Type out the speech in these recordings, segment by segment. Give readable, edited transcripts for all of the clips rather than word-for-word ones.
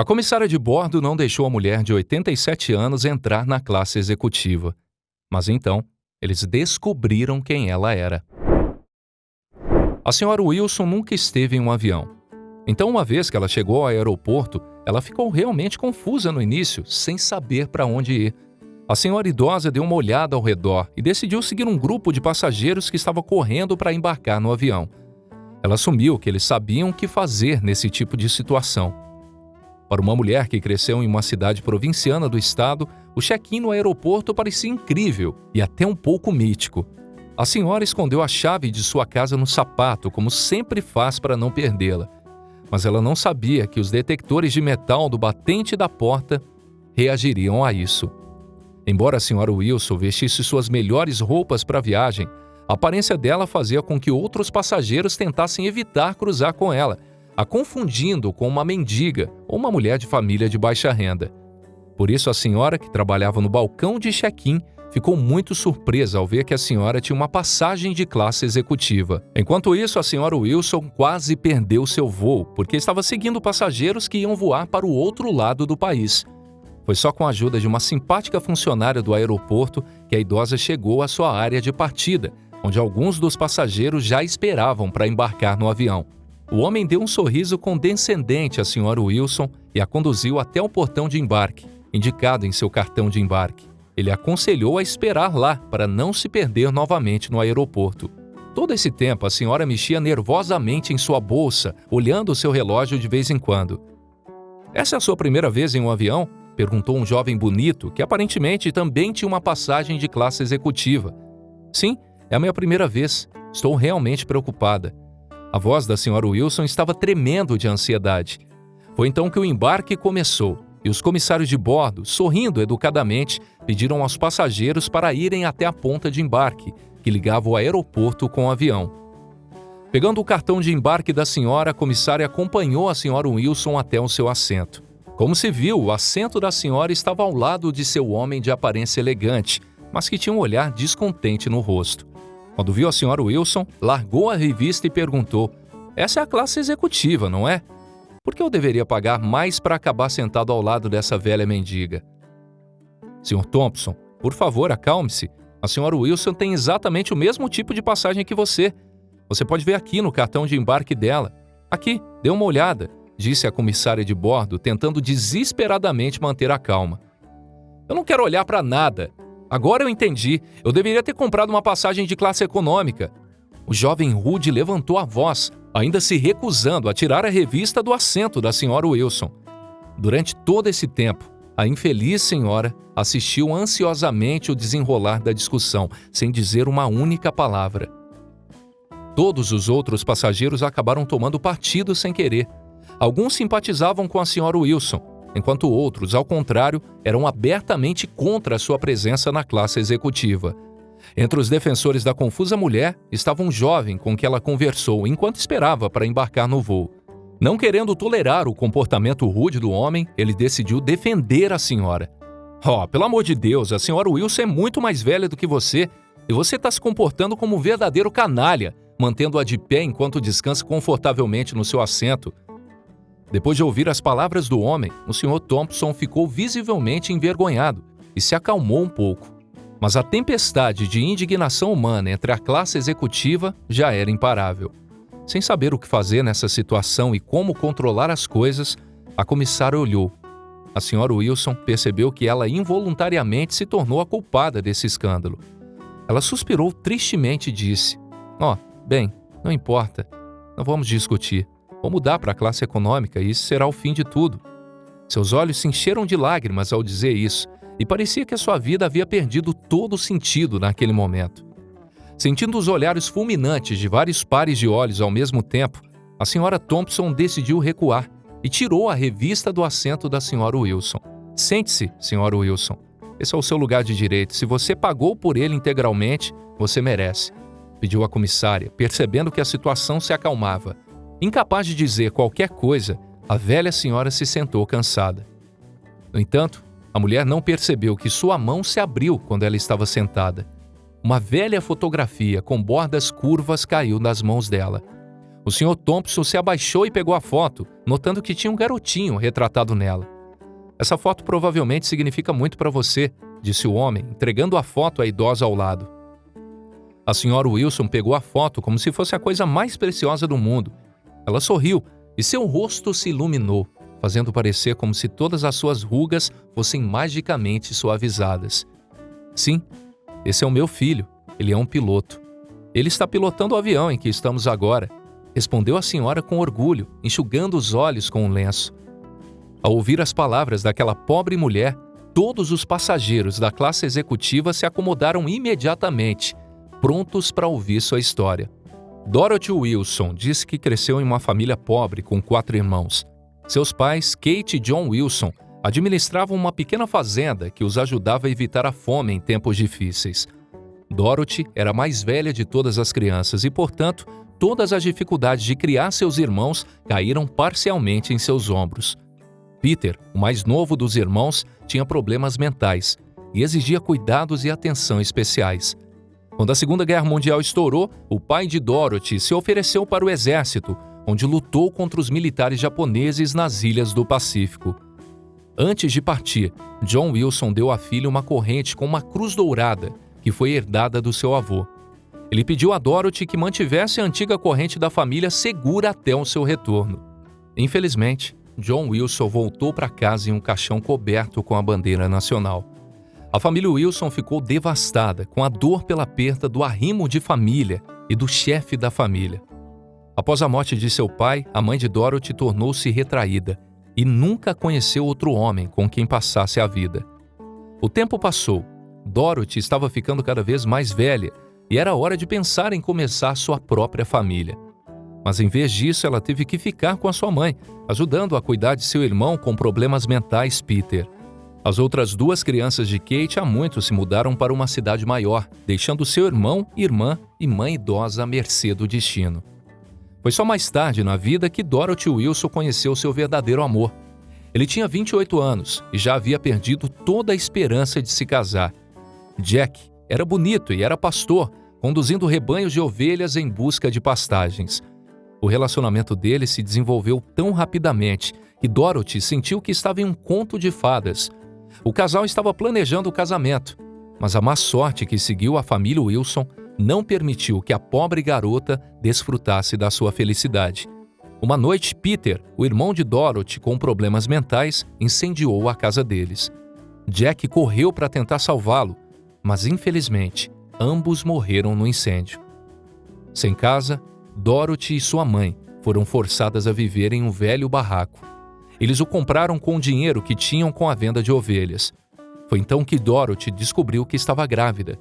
A comissária de bordo não deixou a mulher de 87 anos entrar na classe executiva. Mas então, eles descobriram quem ela era. A senhora Wilson nunca esteve em um avião. Então, uma vez que ela chegou ao aeroporto, ela ficou realmente confusa no início, sem saber para onde ir. A senhora idosa deu uma olhada ao redor e decidiu seguir um grupo de passageiros que estava correndo para embarcar no avião. Ela assumiu que eles sabiam o que fazer nesse tipo de situação. Para uma mulher que cresceu em uma cidade provinciana do estado, o check-in no aeroporto parecia incrível e até um pouco mítico. A senhora escondeu a chave de sua casa no sapato, como sempre faz para não perdê-la. Mas ela não sabia que os detectores de metal do batente da porta reagiriam a isso. Embora a senhora Wilson vestisse suas melhores roupas para a viagem, a aparência dela fazia com que outros passageiros tentassem evitar cruzar com ela, a confundindo com uma mendiga ou uma mulher de família de baixa renda. Por isso, a senhora, que trabalhava no balcão de check-in, ficou muito surpresa ao ver que a senhora tinha uma passagem de classe executiva. Enquanto isso, a senhora Wilson quase perdeu seu voo, porque estava seguindo passageiros que iam voar para o outro lado do país. Foi só com a ajuda de uma simpática funcionária do aeroporto que a idosa chegou à sua área de partida, onde alguns dos passageiros já esperavam para embarcar no avião. O homem deu um sorriso condescendente à senhora Wilson e a conduziu até o portão de embarque, indicado em seu cartão de embarque. Ele aconselhou a esperar lá para não se perder novamente no aeroporto. Todo esse tempo, a senhora mexia nervosamente em sua bolsa, olhando o seu relógio de vez em quando. "Essa é a sua primeira vez em um avião?" perguntou um jovem bonito que aparentemente também tinha uma passagem de classe executiva. "Sim, é a minha primeira vez. Estou realmente preocupada." A voz da senhora Wilson estava tremendo de ansiedade. Foi então que o embarque começou e os comissários de bordo, sorrindo educadamente, pediram aos passageiros para irem até a ponta de embarque, que ligava o aeroporto com o avião. Pegando o cartão de embarque da senhora, a comissária acompanhou a senhora Wilson até o seu assento. Como se viu, o assento da senhora estava ao lado de seu homem de aparência elegante, mas que tinha um olhar descontente no rosto. Quando viu a senhora Wilson, largou a revista e perguntou: "Essa é a classe executiva, não é? Por que eu deveria pagar mais para acabar sentado ao lado dessa velha mendiga?" "Sr. Thompson, por favor, acalme-se. A senhora Wilson tem exatamente o mesmo tipo de passagem que você. Você pode ver aqui no cartão de embarque dela. Aqui, dê uma olhada", disse a comissária de bordo, tentando desesperadamente manter a calma. "Eu não quero olhar para nada. Agora eu entendi. Eu deveria ter comprado uma passagem de classe econômica." O jovem rude levantou a voz, ainda se recusando a tirar a revista do assento da senhora Wilson. Durante todo esse tempo, a infeliz senhora assistiu ansiosamente o desenrolar da discussão, sem dizer uma única palavra. Todos os outros passageiros acabaram tomando partido sem querer. Alguns simpatizavam com a senhora Wilson, enquanto outros, ao contrário, eram abertamente contra a sua presença na classe executiva. Entre os defensores da confusa mulher estava um jovem com que ela conversou enquanto esperava para embarcar no voo. Não querendo tolerar o comportamento rude do homem, ele decidiu defender a senhora. "Oh, pelo amor de Deus, a senhora Wilson é muito mais velha do que você e você está se comportando como um verdadeiro canalha, mantendo-a de pé enquanto descansa confortavelmente no seu assento." Depois de ouvir as palavras do homem, o Sr. Thompson ficou visivelmente envergonhado e se acalmou um pouco. Mas a tempestade de indignação humana entre a classe executiva já era imparável. Sem saber o que fazer nessa situação e como controlar as coisas, a comissária olhou. A senhora Wilson percebeu que ela involuntariamente se tornou a culpada desse escândalo. Ela suspirou tristemente e disse: bem, não importa. Não vamos discutir. Vou mudar para a classe econômica e isso será o fim de tudo." Seus olhos se encheram de lágrimas ao dizer isso, e parecia que a sua vida havia perdido todo o sentido naquele momento. Sentindo os olhares fulminantes de vários pares de olhos ao mesmo tempo, a senhora Thompson decidiu recuar e tirou a revista do assento da senhora Wilson. "Sente-se, senhora Wilson. Esse é o seu lugar de direito. Se você pagou por ele integralmente, você merece", pediu a comissária, percebendo que a situação se acalmava. Incapaz de dizer qualquer coisa, a velha senhora se sentou cansada. No entanto, a mulher não percebeu que sua mão se abriu quando ela estava sentada. Uma velha fotografia com bordas curvas caiu das mãos dela. o Sr. Thompson se abaixou e pegou a foto, notando que tinha um garotinho retratado nela. Essa foto provavelmente significa muito para você, disse o homem, entregando a foto à idosa ao lado. A Sra. Wilson pegou a foto como se fosse a coisa mais preciosa do mundo. Ela sorriu e seu rosto se iluminou, fazendo parecer como se todas as suas rugas fossem magicamente suavizadas. Sim, esse é o meu filho. Ele é um piloto. Ele está pilotando o avião em que estamos agora, respondeu a senhora com orgulho, enxugando os olhos com um lenço. Ao ouvir as palavras daquela pobre mulher, todos os passageiros da classe executiva se acomodaram imediatamente, prontos para ouvir sua história. Dorothy Wilson disse que cresceu em uma família pobre com 4 irmãos. Seus pais, Kate e John Wilson, administravam uma pequena fazenda que os ajudava a evitar a fome em tempos difíceis. Dorothy era a mais velha de todas as crianças e, portanto, todas as dificuldades de criar seus irmãos caíram parcialmente em seus ombros. Peter, o mais novo dos irmãos, tinha problemas mentais e exigia cuidados e atenção especiais. Quando a Segunda Guerra Mundial estourou, o pai de Dorothy se ofereceu para o exército, onde lutou contra os militares japoneses nas ilhas do Pacífico. Antes de partir, John Wilson deu à filha uma corrente com uma cruz dourada, que foi herdada do seu avô. Ele pediu a Dorothy que mantivesse a antiga corrente da família segura até o seu retorno. Infelizmente, John Wilson voltou para casa em um caixão coberto com a bandeira nacional. A família Wilson ficou devastada com a dor pela perda do arrimo de família e do chefe da família. Após a morte de seu pai, a mãe de Dorothy tornou-se retraída e nunca conheceu outro homem com quem passasse a vida. O tempo passou. Dorothy estava ficando cada vez mais velha e era hora de pensar em começar sua própria família. Mas em vez disso, ela teve que ficar com a sua mãe, ajudando a cuidar de seu irmão com problemas mentais, Peter. As outras 2 crianças de Kate há muito se mudaram para uma cidade maior, deixando seu irmão, irmã e mãe idosa à mercê do destino. Foi só mais tarde na vida que Dorothy Wilson conheceu seu verdadeiro amor. Ele tinha 28 anos e já havia perdido toda a esperança de se casar. Jack era bonito e era pastor, conduzindo rebanhos de ovelhas em busca de pastagens. O relacionamento deles se desenvolveu tão rapidamente que Dorothy sentiu que estava em um conto de fadas. O casal estava planejando o casamento, mas a má sorte que seguiu a família Wilson não permitiu que a pobre garota desfrutasse da sua felicidade. Uma noite, Peter, o irmão de Dorothy com problemas mentais, incendiou a casa deles. Jack correu para tentar salvá-lo, mas infelizmente, ambos morreram no incêndio. Sem casa, Dorothy e sua mãe foram forçadas a viver em um velho barraco. Eles o compraram com o dinheiro que tinham com a venda de ovelhas. Foi então que Dorothy descobriu que estava grávida.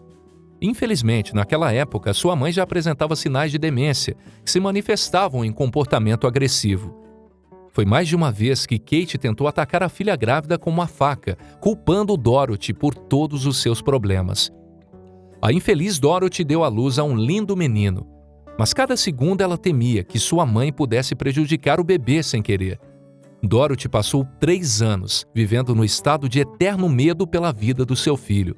Infelizmente, naquela época, sua mãe já apresentava sinais de demência, que se manifestavam em comportamento agressivo. Foi mais de uma vez que Kate tentou atacar a filha grávida com uma faca, culpando Dorothy por todos os seus problemas. A infeliz Dorothy deu à luz a um lindo menino, mas cada segundo ela temia que sua mãe pudesse prejudicar o bebê sem querer. Dorothy passou 3 anos vivendo no estado de eterno medo pela vida do seu filho.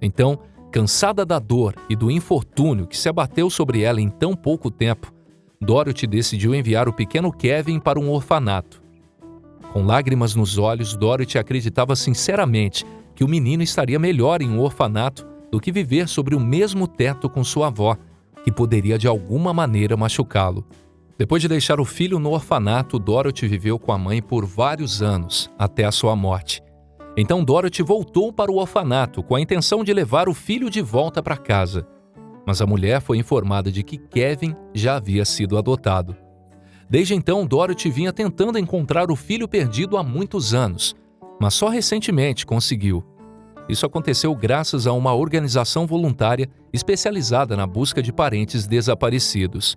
Então, cansada da dor e do infortúnio que se abateu sobre ela em tão pouco tempo, Dorothy decidiu enviar o pequeno Kevin para um orfanato. Com lágrimas nos olhos, Dorothy acreditava sinceramente que o menino estaria melhor em um orfanato do que viver sobre o mesmo teto com sua avó, que poderia de alguma maneira machucá-lo. Depois de deixar o filho no orfanato, Dorothy viveu com a mãe por vários anos, até a sua morte. Então Dorothy voltou para o orfanato com a intenção de levar o filho de volta para casa. Mas a mulher foi informada de que Kevin já havia sido adotado. Desde então, Dorothy vinha tentando encontrar o filho perdido há muitos anos, mas só recentemente conseguiu. Isso aconteceu graças a uma organização voluntária especializada na busca de parentes desaparecidos.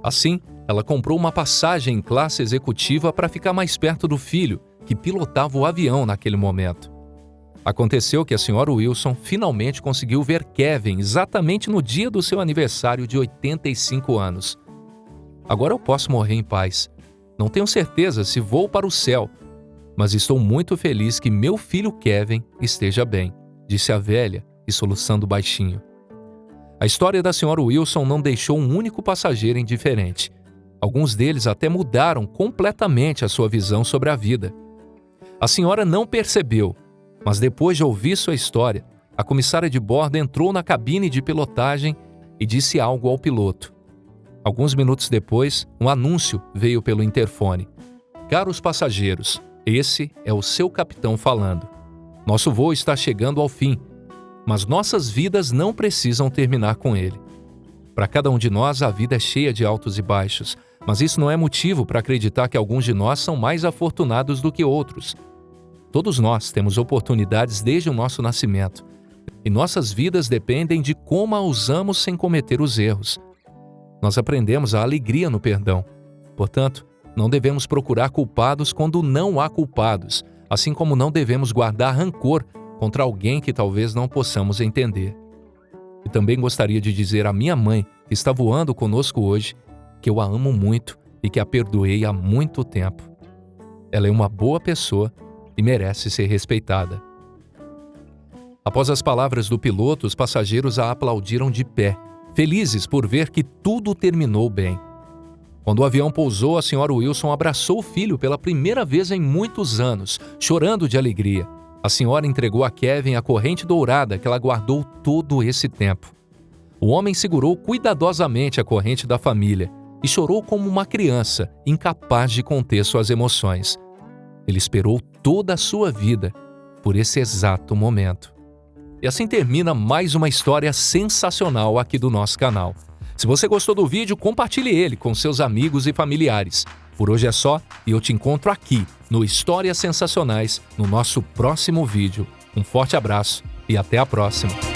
Assim, ela comprou uma passagem em classe executiva para ficar mais perto do filho, que pilotava o avião naquele momento. Aconteceu que a Sra. Wilson finalmente conseguiu ver Kevin exatamente no dia do seu aniversário de 85 anos. Agora eu posso morrer em paz. Não tenho certeza se vou para o céu, mas estou muito feliz que meu filho Kevin esteja bem, disse a velha e soluçando baixinho. A história da senhora Wilson não deixou um único passageiro indiferente. Alguns deles até mudaram completamente a sua visão sobre a vida. A senhora não percebeu, mas depois de ouvir sua história, a comissária de bordo entrou na cabine de pilotagem e disse algo ao piloto. Alguns minutos depois, um anúncio veio pelo interfone. Caros passageiros, esse é o seu capitão falando. Nosso voo está chegando ao fim, mas nossas vidas não precisam terminar com ele. Para cada um de nós, a vida é cheia de altos e baixos, mas isso não é motivo para acreditar que alguns de nós são mais afortunados do que outros. Todos nós temos oportunidades desde o nosso nascimento, e nossas vidas dependem de como a usamos sem cometer os erros. Nós aprendemos a alegria no perdão. Portanto, não devemos procurar culpados quando não há culpados, assim como não devemos guardar rancor contra alguém que talvez não possamos entender. E também gostaria de dizer à minha mãe, que está voando conosco hoje, que eu a amo muito e que a perdoei há muito tempo. Ela é uma boa pessoa e merece ser respeitada. Após as palavras do piloto, os passageiros a aplaudiram de pé, felizes por ver que tudo terminou bem. Quando o avião pousou, a senhora Wilson abraçou o filho pela primeira vez em muitos anos, chorando de alegria. A senhora entregou a Kevin a corrente dourada que ela guardou todo esse tempo. O homem segurou cuidadosamente a corrente da família e chorou como uma criança, incapaz de conter suas emoções. Ele esperou toda a sua vida por esse exato momento. E assim termina mais uma história sensacional aqui do nosso canal. Se você gostou do vídeo, compartilhe ele com seus amigos e familiares. Por hoje é só e eu te encontro aqui no Histórias Sensacionais no nosso próximo vídeo. Um forte abraço e até a próxima!